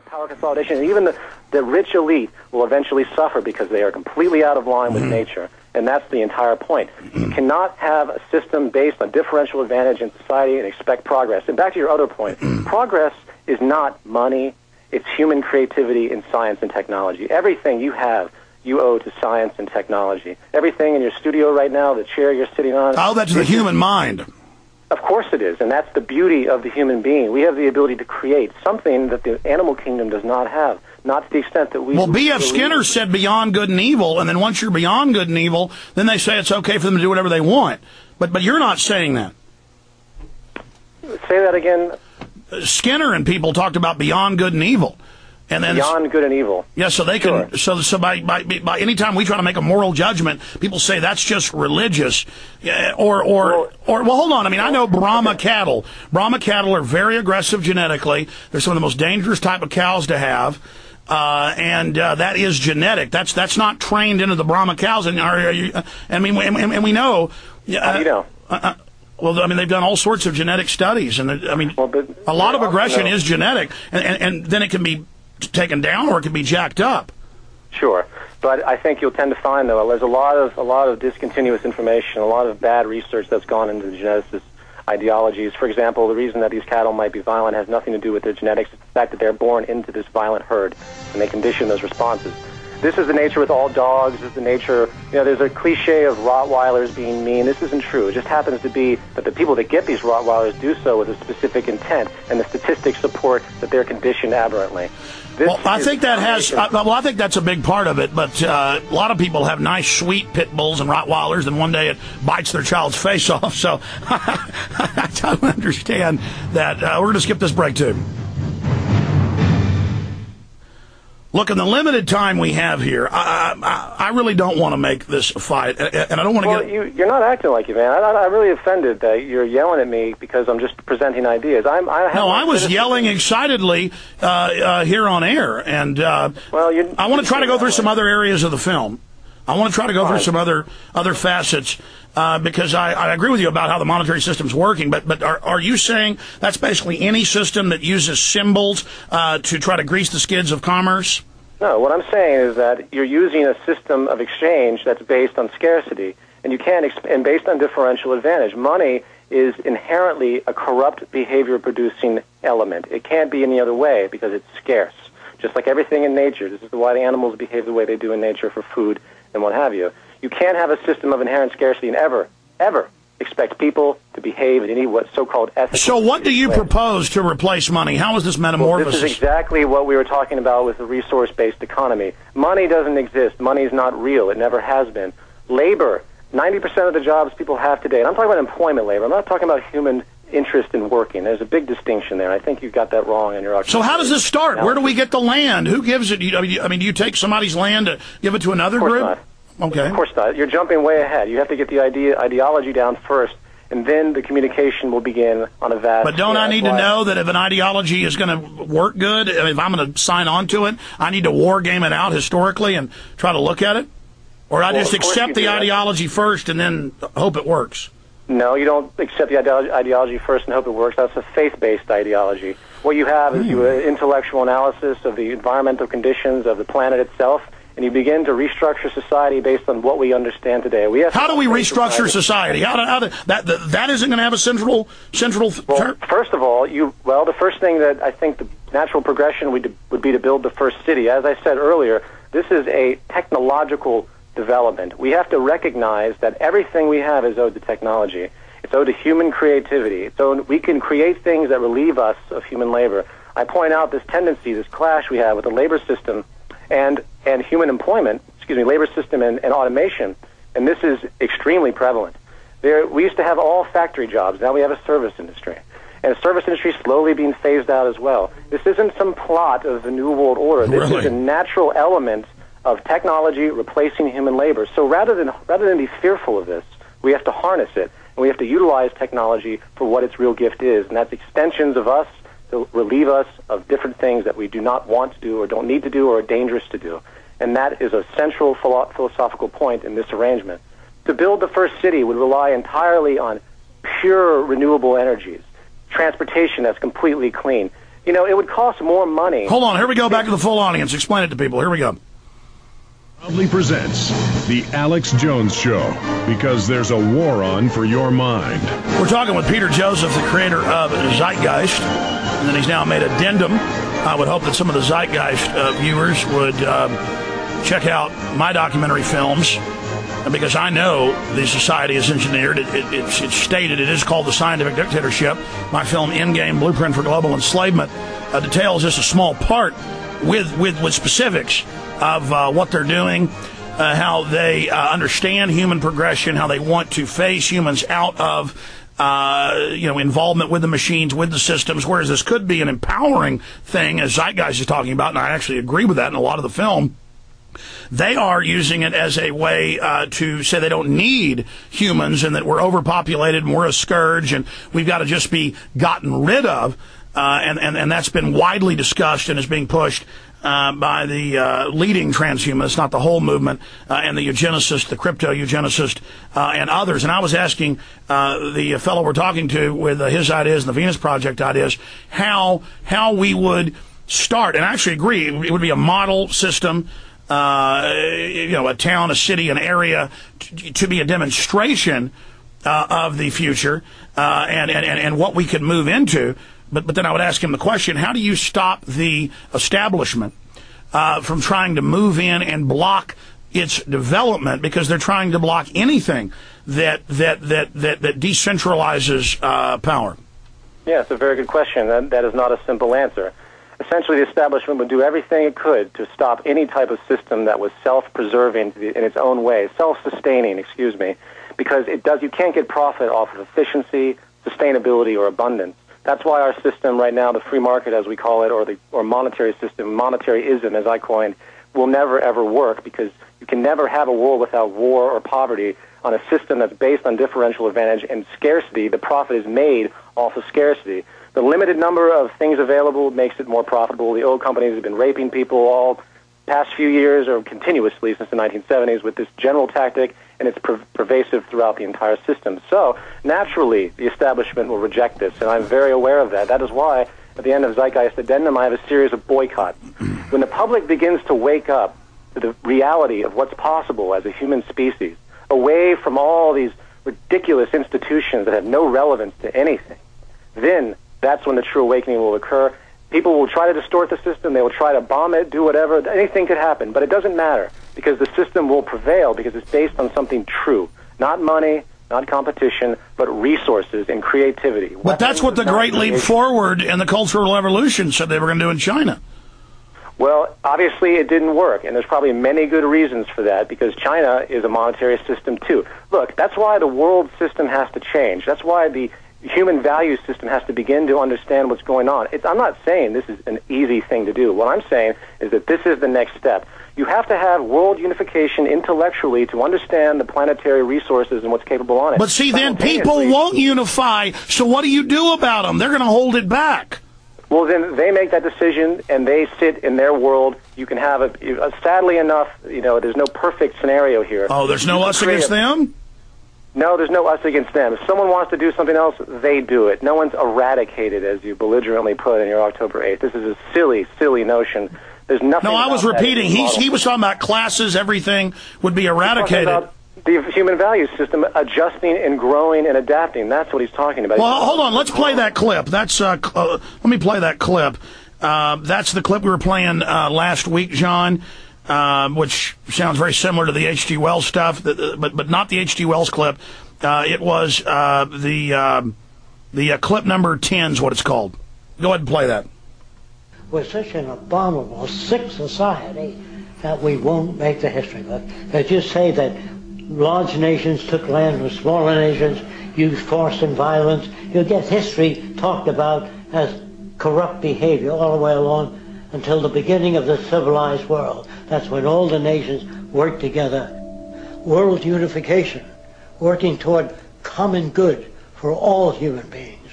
power consolidation, and even the rich elite will eventually suffer because they are completely out of line with nature. And that's the entire point. You cannot have a system based on differential advantage in society and expect progress. And back to your other point, progress is not money. It's human creativity in science and technology. Everything you have, you owe to science and technology. Everything in your studio right now, the chair you're sitting on. Oh, that's the human mind. Of course it is, and that's the beauty of the human being. We have the ability to create something that the animal kingdom does not have, not to the extent that we... Well, B.F. Skinner said beyond good and evil, and then once you're beyond good and evil, then they say it's okay for them to do whatever they want. But you're not saying that. Say that again. Skinner and people talked about beyond good and evil. And then beyond good and evil. Yeah, so they can. Sure. So by any time we try to make a moral judgment, people say that's just religious, or well, hold on. I mean, I know Brahma cattle. Brahma cattle are very aggressive genetically. They're some of the most dangerous type of cows to have, and that is genetic. That's not trained into the Brahma cows. And we know. How do you know? Well, I mean, they've done all sorts of genetic studies, and I mean, a lot of aggression is genetic, and then it can be taken down or it can be jacked up. Sure, but I think you'll tend to find, though, there's a lot of discontinuous information, a lot of bad research that's gone into the geneticist ideologies. For example, the reason that these cattle might be violent has nothing to do with their genetics. It's the fact that they're born into this violent herd, and they condition those responses. This is the nature with all dogs. This is the nature, there's a cliche of Rottweilers being mean. This isn't true. It just happens to be that the people that get these Rottweilers do so with a specific intent, and the statistics support that they're conditioned aberrantly. I think that's a big part of it, but a lot of people have nice, sweet pit bulls and Rottweilers, and one day it bites their child's face off, so I don't understand that. We're going to skip this break, too. Look, in the limited time we have here, I really don't want to make this a fight, and I don't want to You're not acting like you, man. I'm really offended that you're yelling at me because I'm just presenting ideas. I was yelling excitedly here on air, and I want to try to go through some other areas of the film. I want to try to go through some other facets because I agree with you about how the monetary system's working. But are you saying that's basically any system that uses symbols to try to grease the skids of commerce? No, what I'm saying is that you're using a system of exchange that's based on scarcity, and you can't and based on differential advantage. Money is inherently a corrupt behavior-producing element. It can't be any other way because it's scarce. Just like everything in nature, this is why the animals behave the way they do in nature for food and what have you. You can't have a system of inherent scarcity and ever expect people to behave in any so-called ethical... So what do you propose to replace money? How is this metamorphosis? Well, this is exactly what we were talking about with the resource-based economy. Money doesn't exist. Money is not real. It never has been. Labor, 90% of the jobs people have today, and I'm talking about employment labor. I'm not talking about human interest in working. There's a big distinction there. I think you got that wrong in your argument. So how does this start? Where do we get the land? Who gives it? I mean, do you take somebody's land to give it to another group? Not. Okay. Of course not. You're jumping way ahead. You have to get the ideology down first, and then the communication will begin on a vast... But don't I need to know that if an ideology is going to work good, if I'm going to sign on to it, I need to war game it out historically and try to look at it? Or I just accept the ideology first and then hope it works? No, you don't accept the ideology first and hope it works. That's a faith-based ideology. What you have is intellectual analysis of the environmental conditions of the planet itself, and you begin to restructure society based on what we understand today. How do we restructure society? That isn't going to have a central well, first of all, the first thing that I think the natural progression would be to build the first city. As I said earlier, this is a technological development. We have to recognize that everything we have is owed to technology. It's owed to human creativity. So we can create things that relieve us of human labor. I point out this tendency, this clash we have with the labor system and human employment, labor system and automation, and this is extremely prevalent. We used to have all factory jobs. Now we have a service industry. And the service industry is slowly being phased out as well. This isn't some plot of the New World Order. This is a natural element of technology replacing human labor. So rather than be fearful of this, we have to harness it, and we have to utilize technology for what its real gift is, and that's extensions of us to relieve us of different things that we do not want to do or don't need to do or are dangerous to do. And that is a central philosophical point in this arrangement. To build the first city would rely entirely on pure renewable energies, transportation that's completely clean, you know, it would cost more money. Hold on, here we go back to the full audience. Explain it to people. Here we go. Proudly presents The Alex Jones Show, because there's a war on for your mind. We're talking with Peter Joseph, the creator of Zeitgeist, and then he's now made Addendum. I would hope that some of the Zeitgeist viewers would check out my documentary films, because I know the society is engineered. It's stated it is called The Scientific Dictatorship. My film, Endgame, Blueprint for Global Enslavement, details just a small part with specifics of what they're doing, how they understand human progression, how they want to phase humans out of involvement with the machines, with the systems, whereas this could be an empowering thing, as Zeitgeist is talking about, and I actually agree with that in a lot of the film. They are using it as a way to say they don't need humans and that we're overpopulated and we're a scourge and we've got to just be gotten rid of. And that's been widely discussed and is being pushed by the leading transhumanists, not the whole movement, and the eugenicists, the crypto-eugenicists, and others. And I was asking the fellow we're talking to with his ideas and the Venus Project ideas how we would start. And I actually agree, it would be a model system, a town, a city, an area, to be a demonstration of the future and what we could move into. But then I would ask him the question, how do you stop the establishment from trying to move in and block its development, because they're trying to block anything that decentralizes power? Yeah, it's a very good question. That is not a simple answer. Essentially, the establishment would do everything it could to stop any type of system that was self-preserving in its own way, self-sustaining, because you can't get profit off of efficiency, sustainability, or abundance. That's why our system right now, the free market as we call it, or monetary system, monetaryism as I coined, will never ever work, because you can never have a world without war or poverty on a system that's based on differential advantage and scarcity. The profit is made off of scarcity. The limited number of things available makes it more profitable. The oil companies have been raping people all past few years, or continuously since the 1970s, with this general tactic, and it's pervasive throughout the entire system. So, naturally, the establishment will reject this, and I'm very aware of that. That is why, at the end of Zeitgeist Addendum, I have a series of boycotts. When the public begins to wake up to the reality of what's possible as a human species, away from all these ridiculous institutions that have no relevance to anything, then that's when the true awakening will occur. People will try to distort the system. They will try to bomb it, do whatever. Anything could happen, but it doesn't matter, because the system will prevail, because it's based on something true. Not money, not competition, but resources and creativity. But that's what the Great Leap Forward and the Cultural Revolution said they were going to do in China. Well, obviously it didn't work, and there's probably many good reasons for that, because China is a monetary system too. Look, that's why the world system has to change. That's why the human value system has to begin to understand what's going on. I'm not saying this is an easy thing to do. What I'm saying is that this is the next step. You have to have world unification intellectually to understand the planetary resources and what's capable on it. But see, then people won't unify, so what do you do about them? They're going to hold it back. Well, then they make that decision, and they sit in their world. You can have sadly enough, there's no perfect scenario here. Oh, there's no us against them? No, there's no us against them. If someone wants to do something else, they do it. No one's eradicated, as you belligerently put in your October 8th. This is a silly, silly notion. There's nothing. No, I was repeating. He was talking about classes. Everything would be eradicated. He's talking about the human value system adjusting and growing and adapting. That's what he's talking about. Well, hold on. Let's play that clip. That's let me play that clip. That's the clip we were playing last week, John. Which sounds very similar to the H.G. Wells stuff, but not the H.G. Wells clip. It was the clip number 10 is what it's called. Go ahead and play that. We're such an abominable, sick society that we won't make the history book. They just say that large nations took land from smaller nations, used force and violence. You'll get history talked about as corrupt behavior all the way along until the beginning of the civilized world. That's when all the nations work together. World unification, working toward common good for all human beings,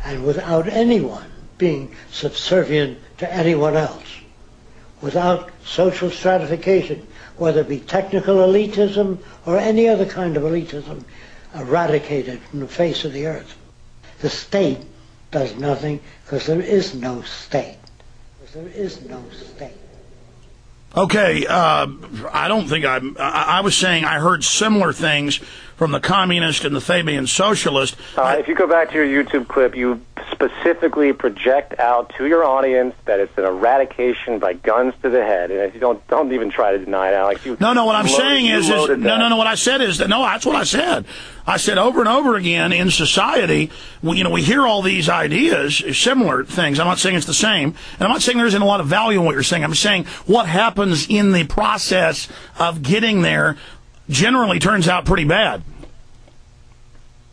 and without anyone being subservient to anyone else, without social stratification, whether it be technical elitism or any other kind of elitism, eradicated from the face of the earth. The state does nothing because there is no state. There is no state. Okay, I don't think I was saying I heard similar things from the communist and the Fabian socialist. If you go back to your YouTube clip, you specifically project out to your audience that it's an eradication by guns to the head, and if you don't even try to deny it, Alex. No. What I'm saying is no. What I said is that that's what I said. I said over and over again in society, we hear all these ideas, similar things. I'm not saying it's the same, and I'm not saying there isn't a lot of value in what you're saying. I'm saying what happens in the process of getting there generally turns out pretty bad.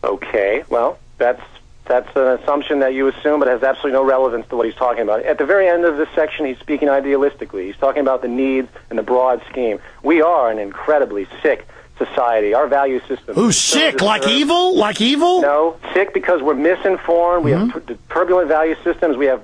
Okay, well, that's an assumption that you assume, but has absolutely no relevance to what he's talking about. At the very end of this section, he's speaking idealistically. He's talking about the needs and the broad scheme. We are an incredibly sick society. Our value system... Ooh, sick? Like evil? Like evil? No, sick because we're misinformed. We have turbulent value systems. We have